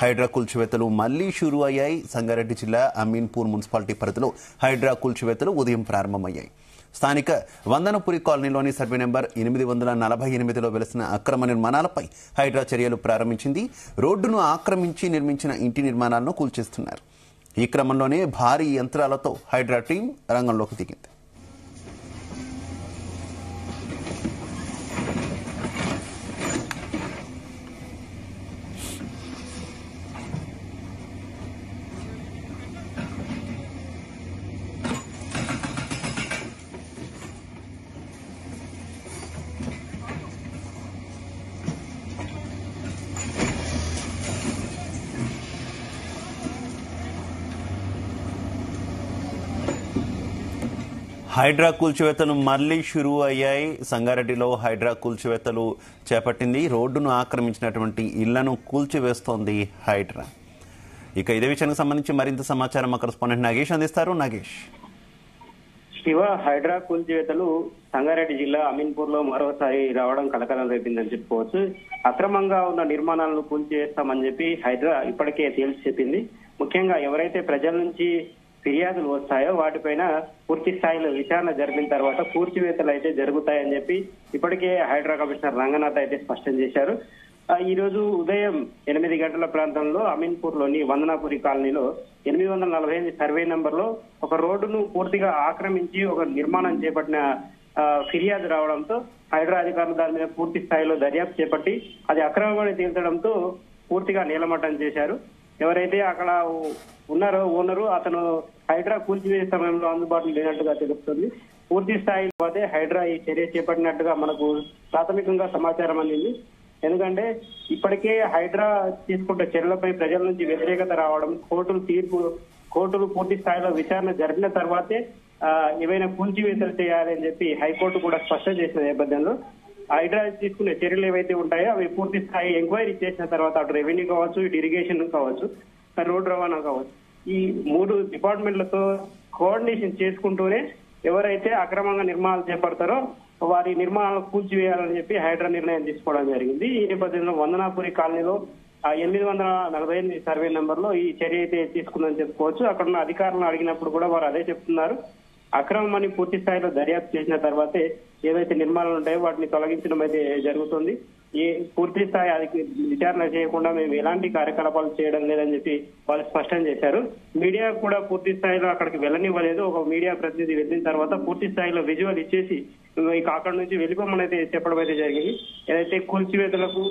హైడ్రా కూల్చివేతలు మళ్లీ షురూ అయ్యాయి. సంగారెడ్డి జిల్లా అమీన్పూర్ మున్సిపాలిటీ పరిధిలో హైడ్రా కూల్చివేతలు ఉదయం ప్రారంభమయ్యాయి. స్థానిక వందనపురి కాలనీలోని సర్వే నెంబర్ 848లో వెలిసిన అక్రమ నిర్మాణాలపై హైడ్రా చర్యలు ప్రారంభించింది. రోడ్డును ఆక్రమించి నిర్మించిన ఇంటి నిర్మాణాలను కూల్చేస్తున్నారు. ఈ క్రమంలోనే భారీ యంత్రాలతో హైడ్రా టీం రంగంలోకి దిగింది. హైడ్రా కూల్చివేతలు మళ్లీ షురూ అయ్యాయి. సంగారెడ్డిలో హైడ్రా కూల్చివేతలు చేపట్టింది. రోడ్డును ఆక్రమించినటువంటి ఇళ్లను కూల్చివేస్తోంది హైడ్రా. ఇక ఇదే విషయానికి సంబంధించి మరింత సమాచారం మా కరెస్పాండెంట్ నాగేష్ అందిస్తారు. నాగేష్, శివ, హైడ్రా కూల్చివేతలు సంగారెడ్డి జిల్లా అమీన్పూర్ లో మరోసారి రావడం కలకలం రేపిందని చెప్పుకోవచ్చు. అక్రమంగా ఉన్న నిర్మాణాలను కూల్చివేస్తామని చెప్పి హైడ్రా ఇప్పటికే తేల్చి చెప్పింది. ముఖ్యంగా ఎవరైతే ప్రజల నుంచి ఫిర్యాదులు వస్తాయో వాటిపైన పూర్తి స్థాయిలో విచారణ జరిపిన తర్వాత కూల్చివేతలు అయితే జరుగుతాయని చెప్పి ఇప్పటికే హైడ్రా కమిషనర్ రంగనాథ్ అయితే స్పష్టం చేశారు. ఈ రోజు ఉదయం 8 గంటల ప్రాంతంలో అమీన్పూర్ లోని వందనాపురి కాలనీలో 848 సర్వే నెంబర్ లో ఒక రోడ్డును పూర్తిగా ఆక్రమించి ఒక నిర్మాణం చేపట్టిన ఫిర్యాదు రావడంతో హైడ్రా అధికారులు దాని మీద పూర్తి స్థాయిలో దర్యాప్తు చేపట్టి అది అక్రమమని తేల్చడంతో పూర్తిగా నీలమట్టం చేశారు. ఎవరైతే అక్కడ ఉన్నారో ఓనరు అతను హైడ్రా కూల్చివేసే సమయంలో అందుబాటులో లేనట్టుగా తెలుస్తుంది. పూర్తి స్థాయిలో అదే హైడ్రా ఈ చర్య చేపట్టినట్టుగా మనకు ప్రాథమికంగా సమాచారం అందింది. ఎందుకంటే ఇప్పటికే హైడ్రా తీసుకుంటే చర్యలపై ప్రజల నుంచి వ్యతిరేకత రావడం, కోర్టులు పూర్తి స్థాయిలో విచారణ జరిపిన తర్వాతే ఏవైనా కూల్చివేతలు చేయాలని చెప్పి హైకోర్టు కూడా స్పష్టం చేసిన నేపథ్యంలో హైడ్రా తీసుకునే చర్యలు ఏవైతే ఉంటాయో అవి పూర్తి స్థాయి ఎంక్వైరీ చేసిన తర్వాత అటు రెవెన్యూ కావచ్చు, ఇటు ఇరిగేషన్ కావచ్చు, రోడ్డు రవాణా కావచ్చు, ఈ 3 డిపార్ట్మెంట్లతో కోఆర్డినేషన్ చేసుకుంటూనే ఎవరైతే అక్రమంగా నిర్మాణాలు చేపడతారో వారి నిర్మాణాలను కూల్చివేయాలని చెప్పి హైడ్రా నిర్ణయం తీసుకోవడం జరిగింది. ఈ నేపథ్యంలో వందనాపురి కాలనీలో 848 సర్వే నెంబర్ లో ఈ చర్య అయితే తీసుకుందని చెప్పుకోవచ్చు. అక్కడ ఉన్న అధికారులను అడిగినప్పుడు కూడా వారు అదే చెప్తున్నారు. అక్రమమని పూర్తి స్థాయిలో దర్యాప్తు చేసిన తర్వాతే ఏవైతే నిర్మాణాలు ఉంటాయో వాటిని తొలగించడం అయితే జరుగుతుంది. పూర్తి స్థాయి విచారణ చేయకుండా మేము ఎలాంటి కార్యకలాపాలు చేయడం లేదని చెప్పి వాళ్ళు స్పష్టం చేశారు. మీడియా కూడా పూర్తి స్థాయిలో అక్కడికి వెళ్ళనివ్వలేదు. ఒక మీడియా ప్రతినిధి వెళ్ళిన తర్వాత పూర్తి స్థాయిలో విజువల్ ఇచ్చేసి ఇక అక్కడ నుంచి వెళ్ళిపోమని అయితే చెప్పడం అయితే జరిగింది. ఏదైతే కూల్చివేతలకు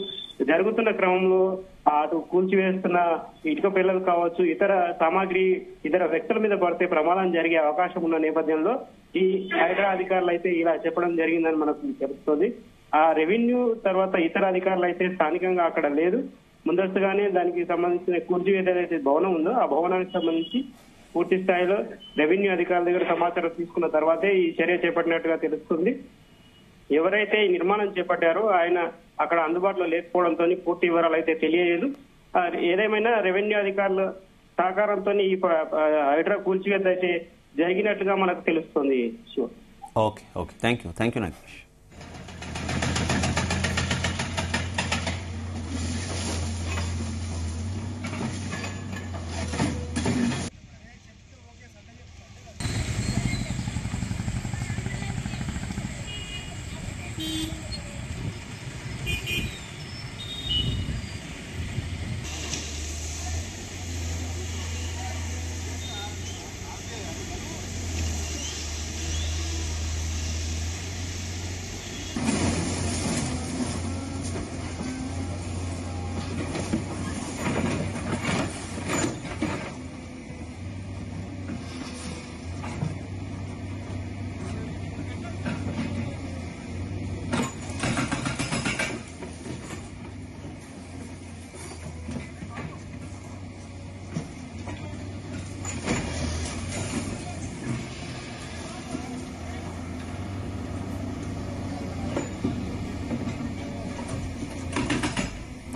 జరుగుతున్న క్రమంలో అటు కూల్చివేస్తున్న ఇటుక పిల్లలు కావచ్చు, ఇతర సామాగ్రి ఇతర వ్యక్తుల మీద పడితే ప్రమాదం జరిగే అవకాశం ఉన్న నేపథ్యంలో ఈ హైడ్రా అధికారులు అయితే ఇలా చెప్పడం జరిగిందని మనకు తెలుస్తుంది. ఆ రెవెన్యూ తర్వాత ఇతర అధికారులు అయితే స్థానికంగా అక్కడ లేదు. ముందస్తుగానే దానికి సంబంధించిన కూల్చివేత ఏదైతే భవనం ఉందో ఆ భవనానికి సంబంధించి పూర్తి స్థాయిలో రెవెన్యూ అధికారుల దగ్గర సమాచారం తీసుకున్న తర్వాతే ఈ చర్య చేపట్టినట్టుగా తెలుస్తుంది. ఎవరైతే ఈ నిర్మాణం చేపట్టారో ఆయన అక్కడ అందుబాటులో లేకపోవడంతో పూర్తి వివరాలు అయితే తెలియలేదు. ఏదేమైనా రెవెన్యూ అధికారుల సహకారంతో ఈ హైడ్రా కూల్చివేత అయితే జరిగినట్లుగా మనకు తెలుస్తుంది. Okay, thank you Nagesh.